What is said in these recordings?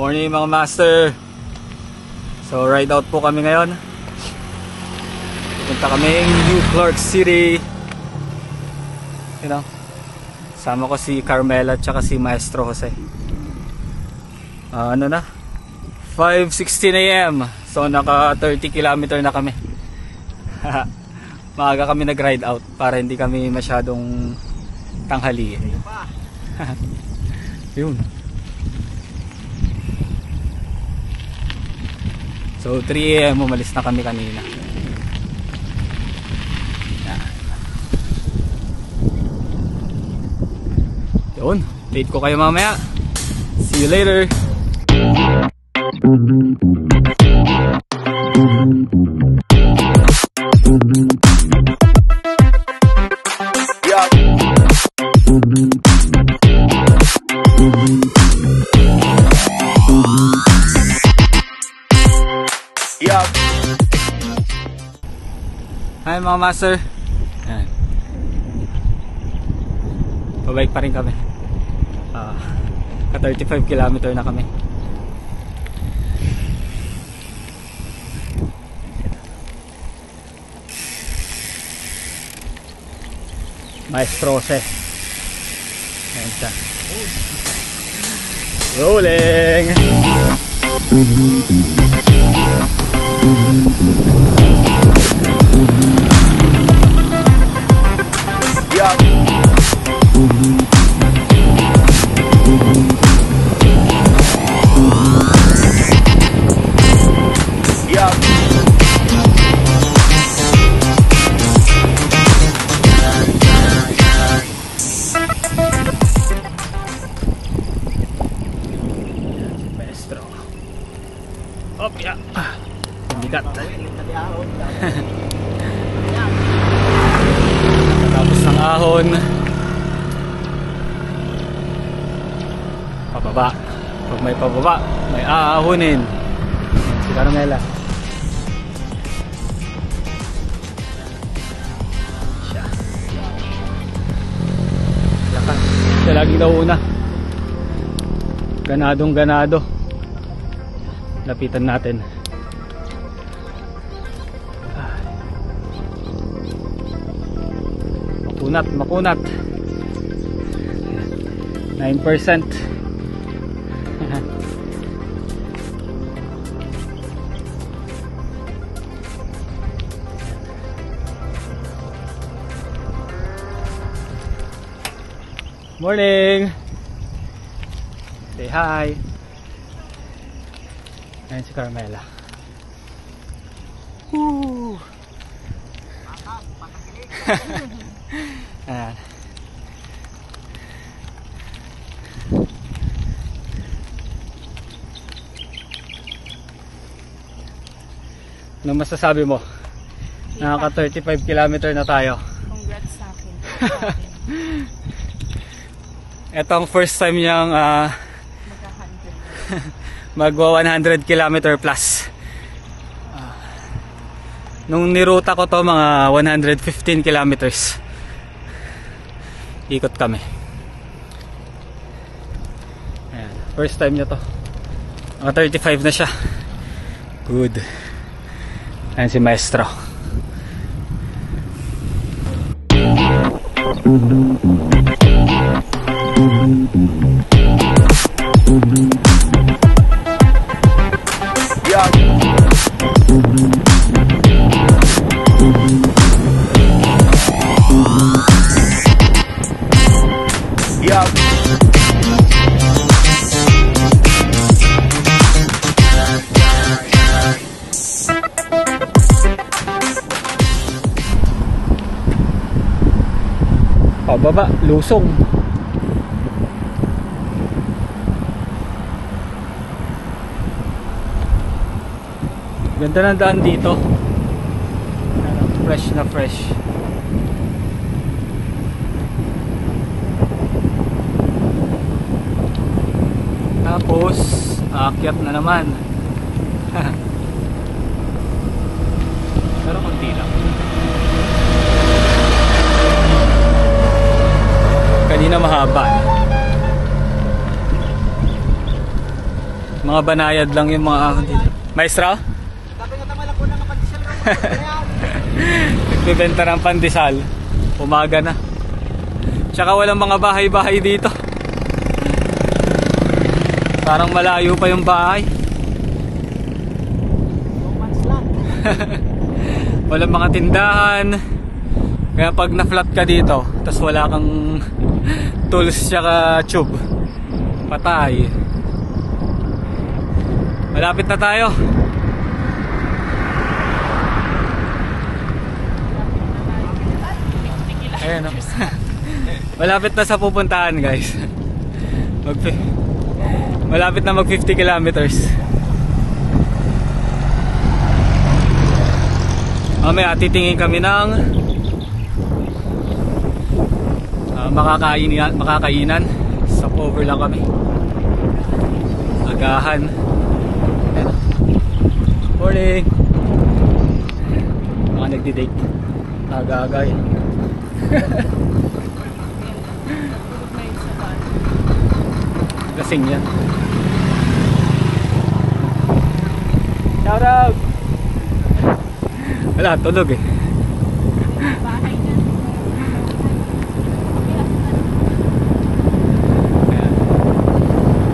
Morning mga master. So ride out po kami ngayon. Pupunta kaming New Clark City. You know, sama ko si Carmela at saka si Maestro Jose. Ano na? 5:16 AM. So naka 30 km na kami. Maaga kami nag-ride out para hindi kami masyadong tanghali. Yun. So 3 AM umalis na kami kanina. Yun, update ko kayo mamaya. See you later. Hi mga master. Ayan. Pabike pa rin kami. Ka 35 km na kami. Maestro Jose. Ayan siya. Rolling. Op, ya. Bigat. Tapos ng ahon. Pababa. Pag may pababa, may aahonin. Si Carmela. Siya. Lakas. Siya laging nauna. Ganadong ganado. Lapitan natin. Makunat 9%. Morning. Say hi. Ayan si Carmela. Ayan. Ano masasabi mo? Nakaka 35 km na tayo. Congrats sa akin. Ito ang first time niyang magwa 100 km plus. Nung niruta ko to mga 115 kilometers. Ikot kami. Ayan, first time niya to. Mga 35 na siya. Good. Ayan si Maestro. Pababa, lusong. Ganda ng daan dito. Fresh na fresh. Tapos aakyat na naman. Pero konti lang. Kanina mahaba. Mga banayad lang yung mga ahon dito. Maestro? Nagbibenta ng pandesal. Umaga na. Tsaka walang mga bahay-bahay dito. Parang malayo pa yung bahay. Walang mga tindahan. Kaya pag na-flat ka dito, tas wala kang tools tsaka tube, patay. Malapit na tayo. Ayan o. Malapit na sa pupuntahan, guys. Malapit na mag 50 kilometers. Mamaya titingin kami ng makakainan. Stopover lang kami. Agahan. Ayan. Morning. Mga nagdi-date. Aga-aga eh. Lasing yan. Shout out. Wala, tulog eh.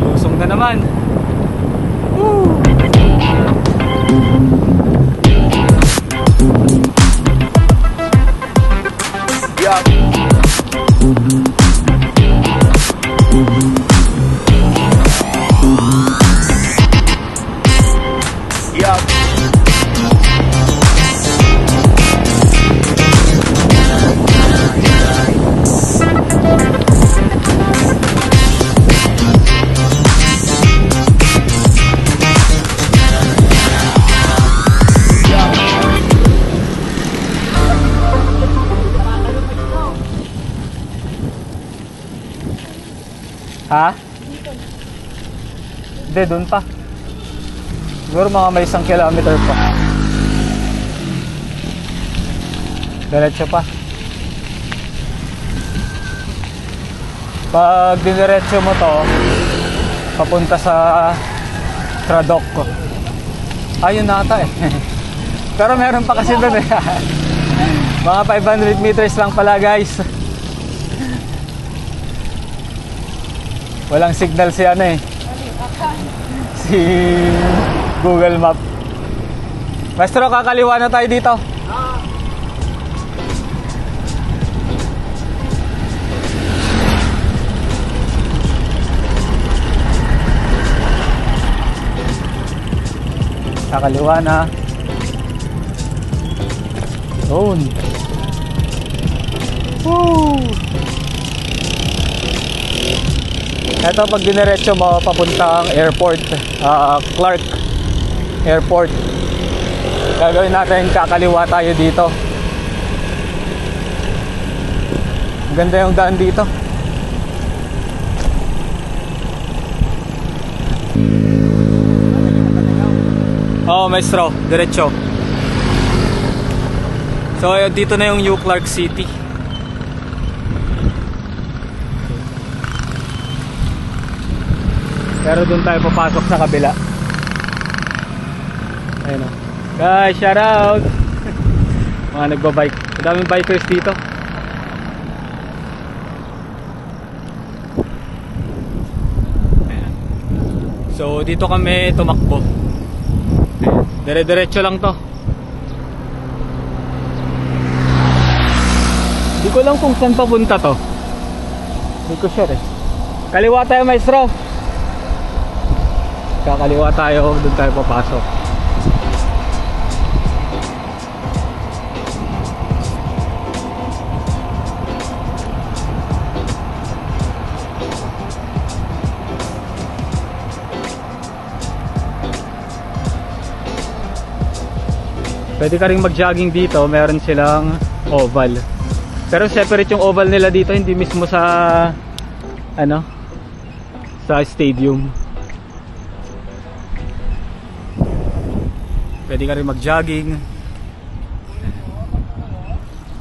Lusong na naman. Woo! Yeah. Ha? Hindi, doon pa. Siguro mga may 1 kilometer pa. Diretso pa. Pag diniretso mo to, papunta sa Tradoc. Ayun nata eh. Pero meron pa kasi doon eh. Mga 500 meters lang pala, guys. Walang signal si ano eh. Si Google Map. Maestro, kakaliwa na tayo dito. Kakaliwa na. Doon. Woo! Ito pag diniretso mo papuntang airport, Clark Airport. Gagawin natin, kakaliwa tayo dito. Ganda yung daan dito. Oh, maestro, diretso. So dito na yung New Clark City. Pero doon tayo papasok sa kabila. Ayun o. Guys, shout out. Mga nagbabike. Madaming bikers dito. Ayan. So dito kami tumakbo. Dire-diretso lang to. Hindi ko lang kung saan papunta to. Hindi ko sure eh. Kaliwa tayo, maestro. Kakaliwa tayo, doon tayo papasok. Pwede ka rin mag-jogging dito, meron silang oval. Pero separate yung oval nila dito, hindi mismo sa ano, sa stadium. Pwede ka rin mag-jogging.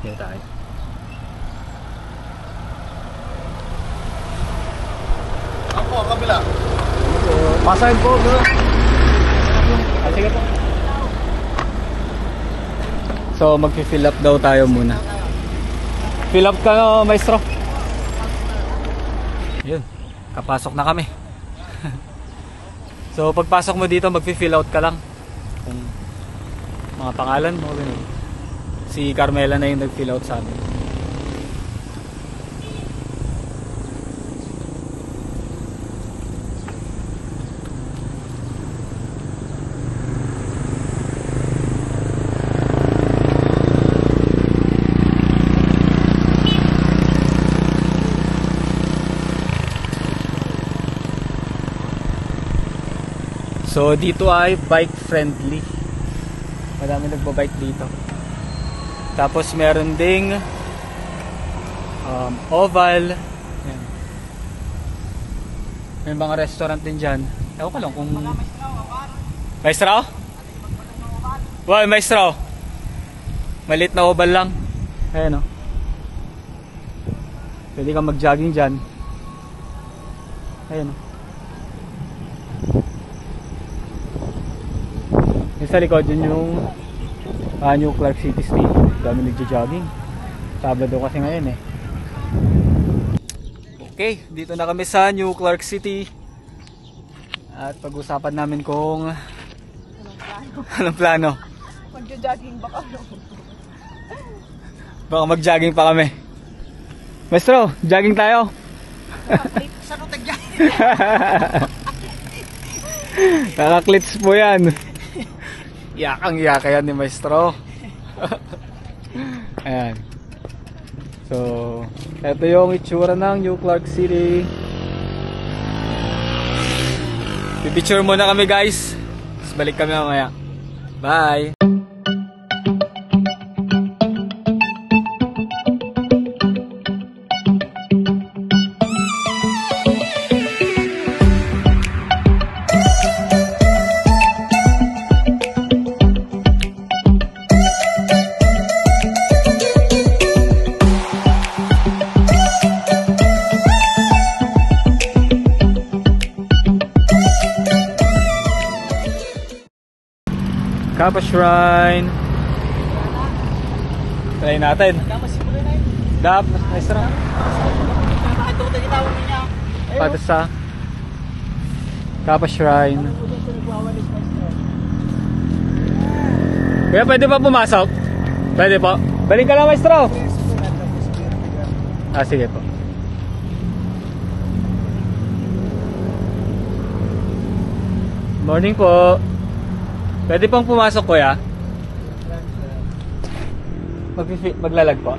Kaya tayo. Ako, kabila. So, basahin po. Sige po. So, mag-fill up daw tayo muna. Fill up ka no, maestro. Yun, kapasok na kami. So, pagpasok mo dito, mag-fill out ka lang. Kung mga pangalan mo, ganun. Si Carmela na yung nag-fill out sa amin. So dito ay bike friendly. Madami nagbabike dito. Tapos meron ding oval. Yan. May mga restaurant din dyan. Ewan ko lang kung... Maestro? Wow, maestro. Maliit na oval lang. Ayan o. Pwede kang mag-jogging dyan. Ayan o. Yung sa likod, yun yung New Clark City Street. Dami nagja-jogging. Sabado kasi ngayon eh. Okay, dito na kami sa New Clark City. At pag-usapan namin kung anong plano. Magja-jogging ba kami? Baka mag-jogging pa kami. Maestro, jogging tayo. Saan ang tag-jogging? Nakaklits po yan. Yakang-yaka yan ni Maestro. Ayan. So, ito yung itsura ng New Clark City. Pipicture muna kami guys. Tapos balik kami mamaya. Bye! Kappa Shrine. Try natin. Dap, maestro. Patas sa Kappa Shrine. Kuya, pwede pa pumasok? Pwede po. Balik ka lang, maestro. Ah, sige po. Morning po. Pwede pong pumasok kuya? Maglalag po?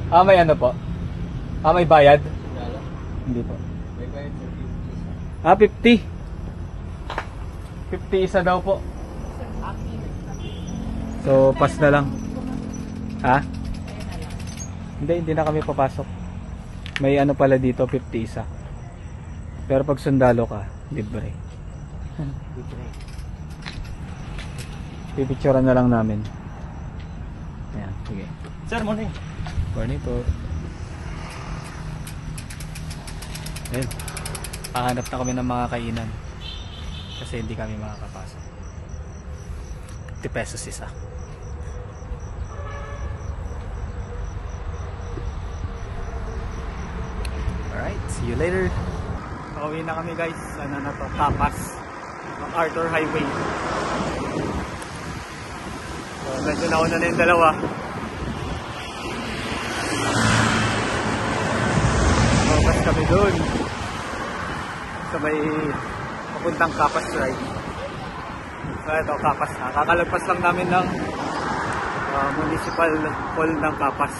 Ah, may ano po? Ah, may bayad? Hindi po. Ah, 50. 50 isa daw po. So, pass na lang. Ha? Hindi na kami papasok. May ano pala dito, 50 isa. Pero pag sundalo ka, libre. Libre. Pipicturean na lang namin. Ayan, sige. Sir, morning. Morning po. Ayan. Pahanap na kami ng mga kainan. Kasi hindi kami makakapasok. 50 pesos isa. Alright, see you later. Pauwi na kami guys. Ano na to? Tapas. Arthur Highway. So, medyo nauna na yung dalawa. Papas kami dun sa may papuntang Kapas Ride. So ito, Kapas na. Kakalagpas lang namin ng municipal hall ng Kapas.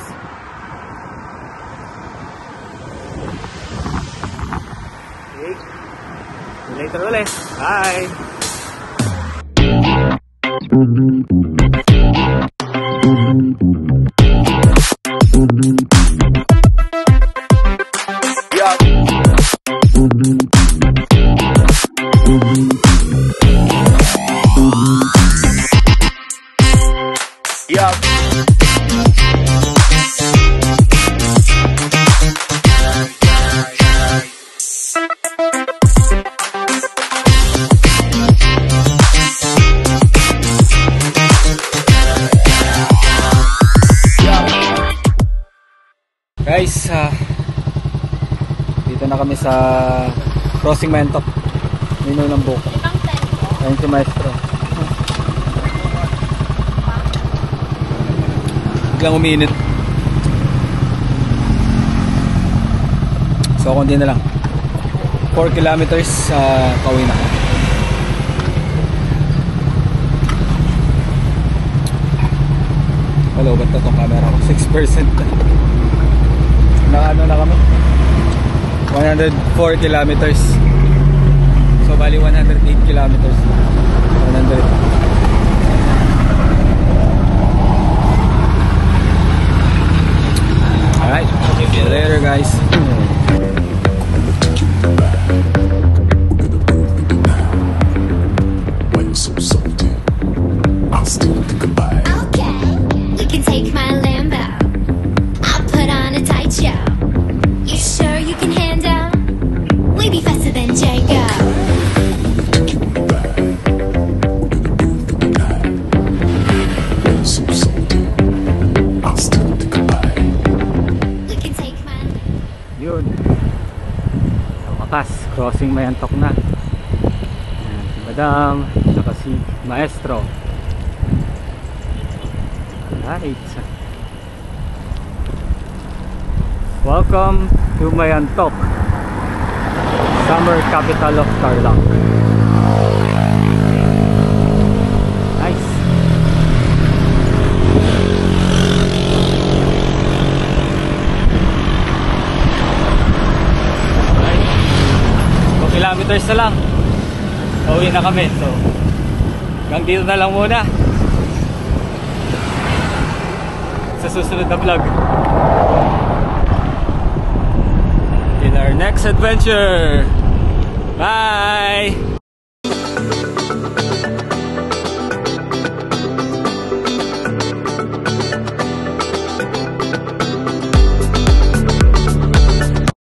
Okay. See you later ulit. Bye! Guys, dito na kami sa crossing Mentok. Nino ng buko. Ayun si Maestro. Biglang uminit. So kundi na lang 4 kilometers pauwi na. Hello, ba't na itong camera ko? 6% Nakaano na kami 104 kilometers. So bali 108 kilometers 100. Alright, see you later guys. Yun. Sa wakas, crossing Mayantok na. Ayan, si Madam, saka si Maestro. Alright. Welcome to Mayantok, summer capital of Tarlac. Nice. Kilometers na lang pauwi na kami, so hanggang dito na lang muna sa susunod na vlog. In our next adventure, bye.